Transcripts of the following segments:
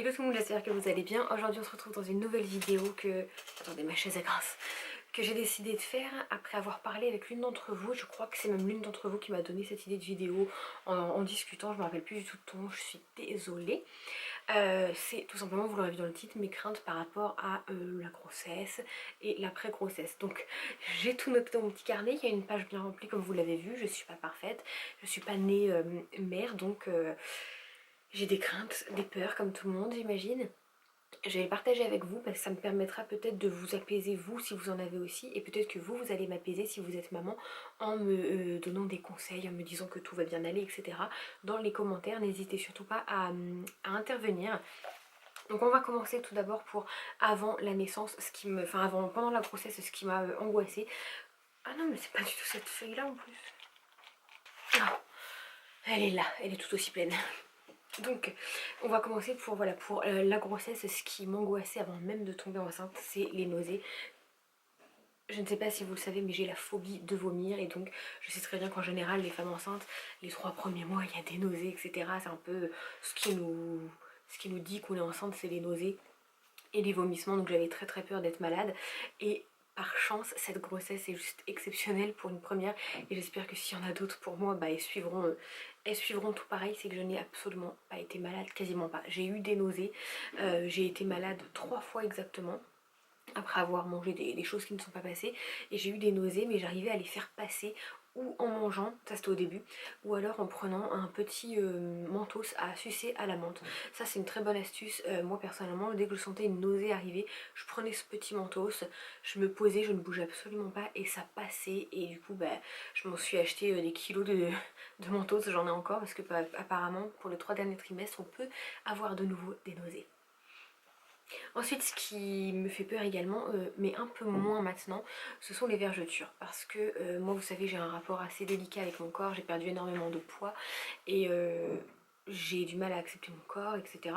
Hello tout le monde, j'espère que vous allez bien. Aujourd'hui on se retrouve dans une nouvelle vidéo que... Attendez, ma chaise est grasse. Que j'ai décidé de faire après avoir parlé avec l'une d'entre vous. Je crois que c'est même l'une d'entre vous qui m'a donné cette idée de vidéo en discutant. Je me rappelle plus du tout de ton, je suis désolée. C'est tout simplement, vous l'aurez vu dans le titre, mes craintes par rapport à la grossesse et l'après-grossesse. Donc j'ai tout noté dans mon petit carnet, il y a une page bien remplie comme vous l'avez vu. Je suis pas parfaite, je suis pas née mère, donc j'ai des craintes, des peurs comme tout le monde j'imagine. Je vais le partager avec vous parce que ça me permettra peut-être de vous apaiser vous si vous en avez aussi, et peut-être que vous allez m'apaiser si vous êtes maman en me donnant des conseils, en me disant que tout va bien aller, etc. Dans les commentaires, n'hésitez surtout pas à intervenir. Donc on va commencer tout d'abord pour avant la naissance, ce qui me, enfin avant, pendant la grossesse, ce qui m'a angoissée. Ah non mais c'est pas du tout cette feuille là en plus. Ah, elle est là, elle est tout aussi pleine. Donc on va commencer pour, voilà, pour la grossesse. Ce qui m'angoissait avant même de tomber enceinte, c'est les nausées. Je ne sais pas si vous le savez, mais j'ai la phobie de vomir, et donc je sais très bien qu'en général les femmes enceintes, les 3 premiers mois il y a des nausées, etc. C'est un peu ce qui nous dit qu'on est enceinte, c'est les nausées et les vomissements. Donc j'avais très très peur d'être malade, et par chance cette grossesse est juste exceptionnelle pour une première, et j'espère que s'il y en a d'autres pour moi, bah, elles suivront tout pareil. C'est que je n'ai absolument pas été malade, quasiment pas. J'ai eu des nausées, j'ai été malade 3 fois exactement après avoir mangé des choses qui ne sont pas passées, et j'ai eu des nausées, mais j'arrivais à les faire passer ou en mangeant, ça c'était au début, ou alors en prenant un petit mentos à sucer à la menthe. Ça c'est une très bonne astuce. Moi personnellement, dès que je sentais une nausée arriver, je prenais ce petit mentos, je me posais, je ne bougeais absolument pas et ça passait, et du coup bah, je m'en suis acheté des kilos de mentos, j'en ai encore parce que bah, apparemment pour les 3 derniers trimestres on peut avoir de nouveau des nausées. Ensuite, ce qui me fait peur également, mais un peu moins maintenant, ce sont les vergetures. Parce que moi, vous savez, j'ai un rapport assez délicat avec mon corps, j'ai perdu énormément de poids, et j'ai du mal à accepter mon corps, etc.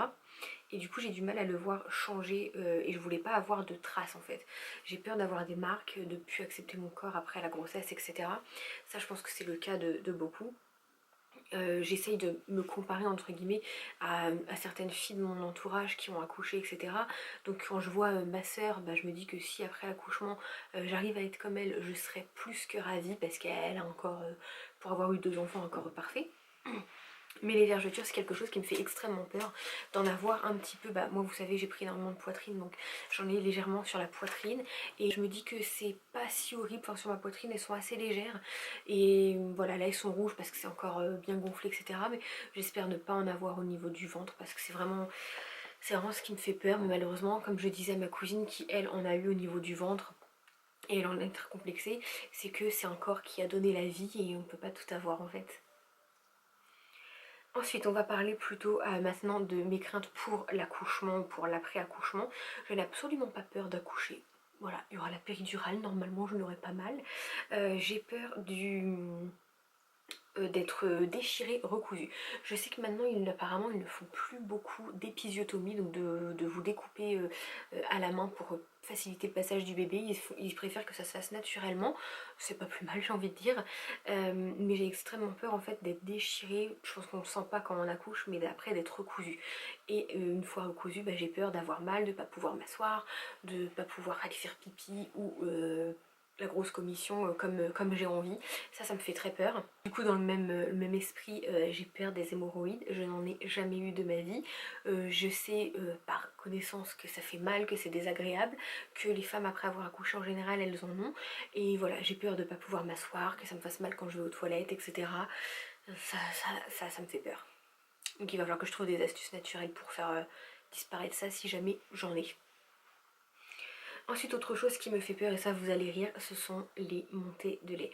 Et du coup, j'ai du mal à le voir changer, et je voulais pas avoir de traces en fait. J'ai peur d'avoir des marques, de plus accepter mon corps après la grossesse, etc. Ça, je pense que c'est le cas de beaucoup. J'essaye de me comparer entre guillemets à certaines filles de mon entourage qui ont accouché, etc. Donc quand je vois ma soeur, bah, je me dis que si après l'accouchement j'arrive à être comme elle, je serais plus que ravie, parce qu'elle a encore, pour avoir eu 2 enfants, encore parfait. Mais les vergetures, c'est quelque chose qui me fait extrêmement peur d'en avoir un petit peu. Bah, moi, vous savez, j'ai pris énormément de poitrine, donc j'en ai légèrement sur la poitrine. Et je me dis que c'est pas si horrible. Enfin, sur ma poitrine, elles sont assez légères. Et voilà, là, elles sont rouges parce que c'est encore bien gonflé, etc. Mais j'espère ne pas en avoir au niveau du ventre, parce que c'est vraiment ce qui me fait peur. Mais malheureusement, comme je disais à ma cousine qui, elle, en a eu au niveau du ventre, et elle en est très complexée, c'est que c'est un corps qui a donné la vie et on peut pas tout avoir en fait. Ensuite, on va parler plutôt maintenant de mes craintes pour l'accouchement, pour l'après-accouchement. Je n'ai absolument pas peur d'accoucher. Voilà, il y aura la péridurale, normalement je n'aurai pas mal. J'ai peur d'être déchirée, recousue. Je sais que maintenant, apparemment, ils ne font plus beaucoup d'épisiotomie, donc de vous découper à la main pour faciliter le passage du bébé. Ils préfèrent que ça se fasse naturellement. C'est pas plus mal, j'ai envie de dire. Mais j'ai extrêmement peur en fait d'être déchirée. Je pense qu'on ne le sent pas quand on accouche, mais après d'être recousue. Et une fois recousue, bah, j'ai peur d'avoir mal, de ne pas pouvoir m'asseoir, de ne pas pouvoir aller faire pipi ou la grosse commission comme j'ai envie. Ça me fait très peur. Du coup, dans le même esprit, j'ai peur des hémorroïdes. Je n'en ai jamais eu de ma vie. Je sais par connaissance que ça fait mal, que c'est désagréable, que les femmes après avoir accouché en général elles en ont. Et voilà, j'ai peur de ne pas pouvoir m'asseoir, que ça me fasse mal quand je vais aux toilettes, etc. Ça me fait peur. Donc il va falloir que je trouve des astuces naturelles pour faire disparaître ça si jamais j'en ai. Ensuite, autre chose qui me fait peur, et ça vous allez rire, ce sont les montées de lait.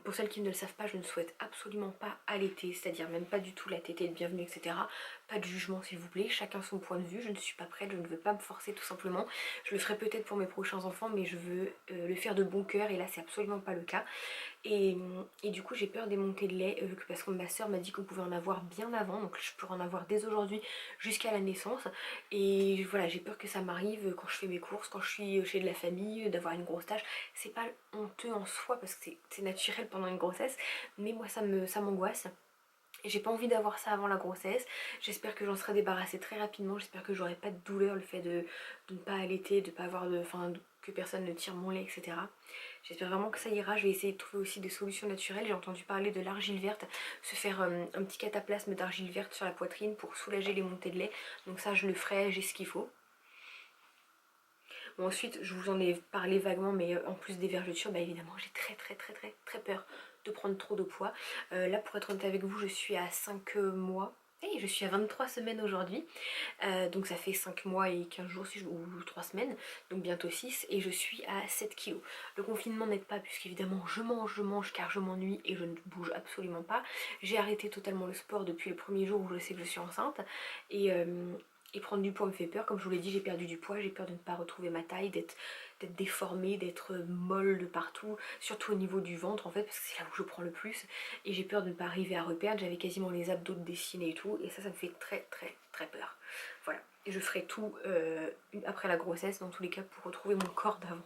Pour celles qui ne le savent pas, je ne souhaite absolument pas allaiter, c'est-à-dire même pas du tout la tétée de bienvenue, etc. Pas de jugement s'il vous plaît, chacun son point de vue, je ne suis pas prête, je ne veux pas me forcer tout simplement. Je le ferai peut-être pour mes prochains enfants, mais je veux le faire de bon cœur, et là c'est absolument pas le cas. Et du coup j'ai peur des montées de lait, parce que ma soeur m'a dit qu'on pouvait en avoir bien avant, donc je pourrais en avoir dès aujourd'hui jusqu'à la naissance. Et voilà, j'ai peur que ça m'arrive quand je fais mes courses, quand je suis chez de la famille, d'avoir une grosse tache. C'est pas honteux en soi parce que c'est naturel pendant une grossesse, mais moi ça m'angoisse. Et j'ai pas envie d'avoir ça avant la grossesse. J'espère que j'en serai débarrassée très rapidement. J'espère que j'aurai pas de douleur, le fait de ne pas allaiter, de pas avoir de. Enfin, que personne ne tire mon lait, etc. J'espère vraiment que ça ira. Je vais essayer de trouver aussi des solutions naturelles. J'ai entendu parler de l'argile verte, se faire un petit cataplasme d'argile verte sur la poitrine pour soulager les montées de lait. Donc ça je le ferai, j'ai ce qu'il faut. Bon, ensuite je vous en ai parlé vaguement, mais en plus des vergetures, bah évidemment j'ai très peur de prendre trop de poids. Là pour être honnête avec vous, je suis à 5 mois. Et je suis à 23 semaines aujourd'hui, donc ça fait 5 mois et 15 jours ou 3 semaines, donc bientôt 6, et je suis à 7 kilos. Le confinement n'aide pas puisqu'évidemment je mange car je m'ennuie et je ne bouge absolument pas. J'ai arrêté totalement le sport depuis le premier jour où je sais que je suis enceinte, et prendre du poids me fait peur. Comme je vous l'ai dit, j'ai perdu du poids, j'ai peur de ne pas retrouver ma taille, d'être déformée, d'être molle de partout, surtout au niveau du ventre en fait, parce que c'est là où je prends le plus, et j'ai peur de ne pas arriver à reperdre. J'avais quasiment les abdos dessinés et tout, et ça me fait très peur. Voilà, et je ferai tout après la grossesse dans tous les cas pour retrouver mon corps d'avant.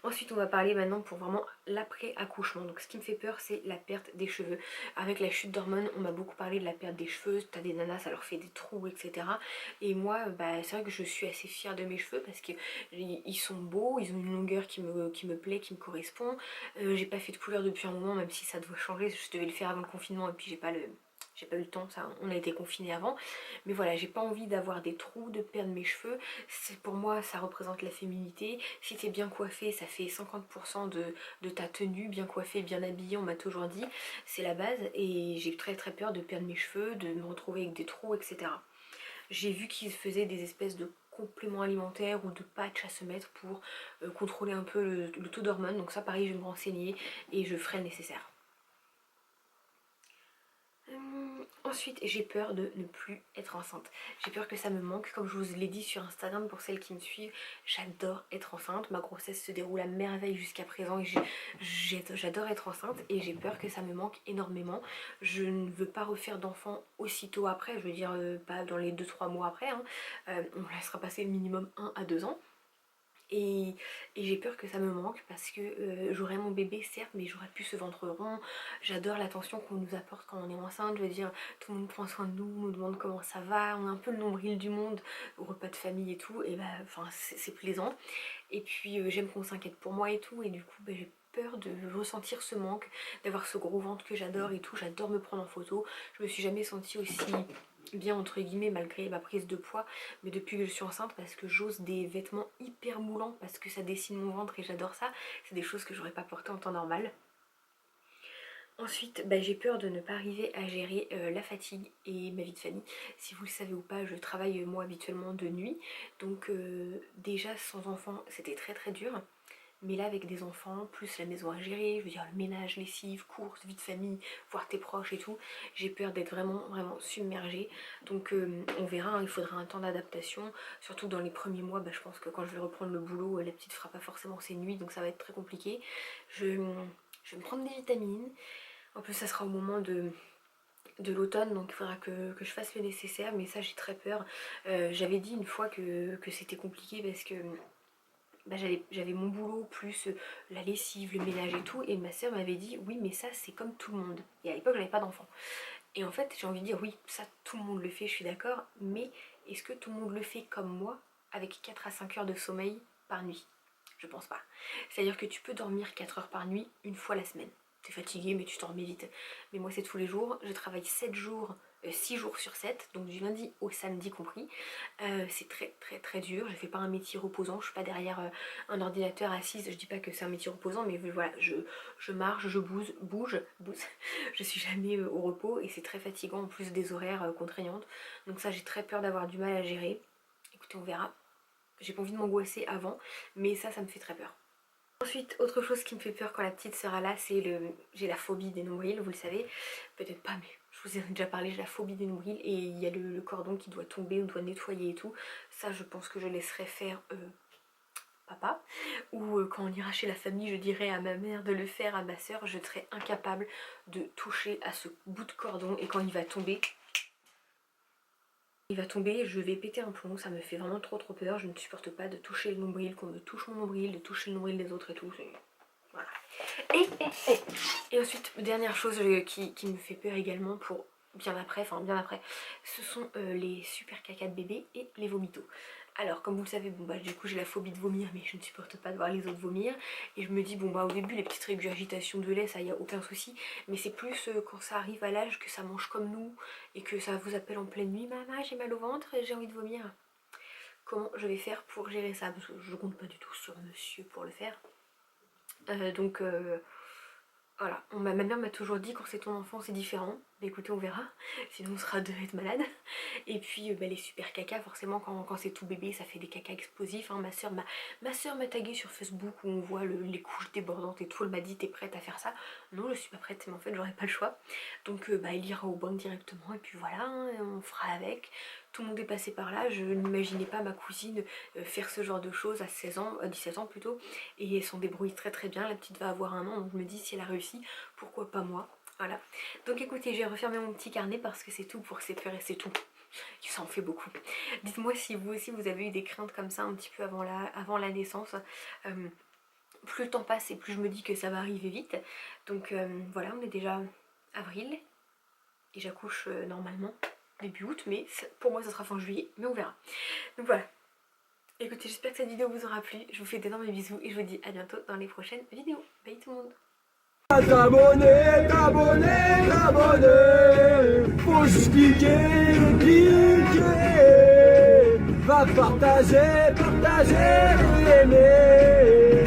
Ensuite on va parler maintenant pour vraiment l'après-accouchement. Donc ce qui me fait peur, c'est la perte des cheveux. Avec la chute d'hormones, on m'a beaucoup parlé de la perte des cheveux. T'as des nanas, ça leur fait des trous, etc. Et moi, bah, c'est vrai que je suis assez fière de mes cheveux parce qu'ils sont beaux, ils ont une longueur qui me plaît, qui me correspond. J'ai pas fait de couleur depuis un moment, même si ça doit changer. Je devais le faire avant le confinement et puis j'ai pas eu le temps, ça, on a été confinés avant. Mais voilà, j'ai pas envie d'avoir des trous, de perdre mes cheveux. Pour moi, ça représente la féminité. Si t'es bien coiffée, ça fait 50% de ta tenue. Bien coiffée, bien habillée, on m'a toujours dit. C'est la base. Et j'ai très peur de perdre mes cheveux, de me retrouver avec des trous, etc. J'ai vu qu'ils faisaient des espèces de compléments alimentaires ou de patchs à se mettre pour contrôler un peu le taux d'hormones. Donc ça, pareil, je vais me renseigner et je ferai le nécessaire. Ensuite, j'ai peur de ne plus être enceinte. J'ai peur que ça me manque. Comme je vous l'ai dit sur Instagram, pour celles qui me suivent, j'adore être enceinte. Ma grossesse se déroule à merveille jusqu'à présent et j'adore être enceinte, et j'ai peur que ça me manque énormément. Je ne veux pas refaire d'enfant aussitôt après, je veux dire pas dans les 2-3 mois après, hein. On laissera passer le minimum 1 à 2 ans. Et j'ai peur que ça me manque parce que j'aurai mon bébé certes, mais j'aurai plus ce ventre rond. J'adore l'attention qu'on nous apporte quand on est enceinte. Je veux dire, tout le monde prend soin de nous, nous demande comment ça va, on est un peu le nombril du monde au repas de famille et tout, et bah enfin c'est plaisant. Et puis j'aime qu'on s'inquiète pour moi et tout, et du coup bah, j'ai peur de ressentir ce manque, d'avoir ce gros ventre que j'adore et tout. J'adore me prendre en photo. Je me suis jamais sentie aussi bien entre guillemets malgré ma prise de poids, mais depuis que je suis enceinte, parce que j'ose des vêtements hyper moulants parce que ça dessine mon ventre et j'adore ça. C'est des choses que j'aurais pas portées en temps normal. Ensuite, bah, j'ai peur de ne pas arriver à gérer la fatigue et ma vie de famille. Si vous le savez ou pas, je travaille moi habituellement de nuit, donc déjà sans enfant c'était très dur. Mais là avec des enfants, plus la maison à gérer, je veux dire le ménage, lessive, courses, vie de famille, voir tes proches et tout, j'ai peur d'être vraiment submergée. Donc on verra, hein, il faudra un temps d'adaptation, surtout dans les premiers mois. Bah, je pense que quand je vais reprendre le boulot, la petite fera pas forcément ses nuits, donc ça va être très compliqué. Je vais me prendre des vitamines. En plus ça sera au moment de l'automne, donc il faudra que je fasse le nécessaire, mais ça j'ai très peur. J'avais dit une fois que c'était compliqué parce que bah, j'avais mon boulot plus la lessive, le ménage et tout, et ma soeur m'avait dit oui mais ça c'est comme tout le monde. Et à l'époque j'avais pas d'enfant. Et en fait j'ai envie de dire oui, ça tout le monde le fait, je suis d'accord, mais est-ce que tout le monde le fait comme moi avec 4 à 5 heures de sommeil par nuit? Je pense pas. C'est-à-dire que tu peux dormir 4 heures par nuit une fois la semaine. T'es fatigué mais tu t'en vite. Mais moi c'est tous les jours, je travaille 7 jours, 6 jours sur 7, donc du lundi au samedi compris. C'est très dur, je fais pas un métier reposant, je suis pas derrière un ordinateur assise, je dis pas que c'est un métier reposant, mais voilà, je marche, je bouge, je suis jamais au repos, et c'est très fatigant en plus des horaires contraignantes, donc ça j'ai très peur d'avoir du mal à gérer. Écoutez, on verra. J'ai pas envie de m'angoisser avant, mais ça me fait très peur. Ensuite, autre chose qui me fait peur quand la petite sera là, c'est j'ai la phobie des nombrils, vous le savez. Peut-être pas, mais je vous ai déjà parlé, j'ai la phobie des nombrils, et il y a le cordon qui doit tomber, on doit nettoyer et tout. Ça, je pense que je laisserai faire papa. Ou quand on ira chez la famille, je dirai à ma mère de le faire, à ma soeur. Je serai incapable de toucher à ce bout de cordon, et quand il va tomber, je vais péter un plomb, ça me fait vraiment trop peur. Je ne supporte pas de toucher le nombril, qu'on me touche mon nombril, de toucher le nombril des autres et tout. Voilà. Et ensuite, dernière chose qui me fait peur également pour bien après, ce sont les super caca de bébé et les vomitos. Alors comme vous le savez, bon bah du coup j'ai la phobie de vomir, mais je ne supporte pas de voir les autres vomir. Et je me dis bon bah au début les petites régurgitations de lait, ça y a aucun souci. Mais c'est plus quand ça arrive à l'âge que ça mange comme nous et que ça vous appelle en pleine nuit, maman j'ai mal au ventre, j'ai envie de vomir. Comment je vais faire pour gérer ça? Parce que je compte pas du tout sur monsieur pour le faire. Donc voilà, ma mère m'a toujours dit quand c'est ton enfant c'est différent. Mais écoutez, on verra, sinon on sera deux à être malade. Et puis les super caca, forcément quand c'est tout bébé ça fait des caca explosifs. Hein. Ma soeur m'a tagué sur Facebook où on voit les couches débordantes et tout. Elle m'a dit t'es prête à faire ça? Non, je suis pas prête, mais en fait j'aurais pas le choix. Donc elle ira au bain directement et puis voilà, hein, on fera avec. Tout le monde est passé par là, je n'imaginais pas ma cousine faire ce genre de choses à 16 ans, 17 ans plutôt. Et elle s'en débrouille très très bien, la petite va avoir 1 an, donc je me dis si elle a réussi, pourquoi pas moi. Voilà. Donc écoutez, je vais refermer mon petit carnet parce que c'est tout pour ces peurs et c'est tout. Ça en fait beaucoup. Dites-moi si vous aussi vous avez eu des craintes comme ça un petit peu avant la naissance. Plus le temps passe et plus je me dis que ça va arriver vite. Donc voilà, on est déjà avril et j'accouche normalement début août, mais pour moi ça sera fin juillet, mais on verra. Donc voilà. Écoutez, j'espère que cette vidéo vous aura plu. Je vous fais d'énormes bisous et je vous dis à bientôt dans les prochaines vidéos. Bye tout le monde. T'abonner, t'abonner, t'abonner. Faut juste cliquer, cliquer. Va partager, partager, aimer.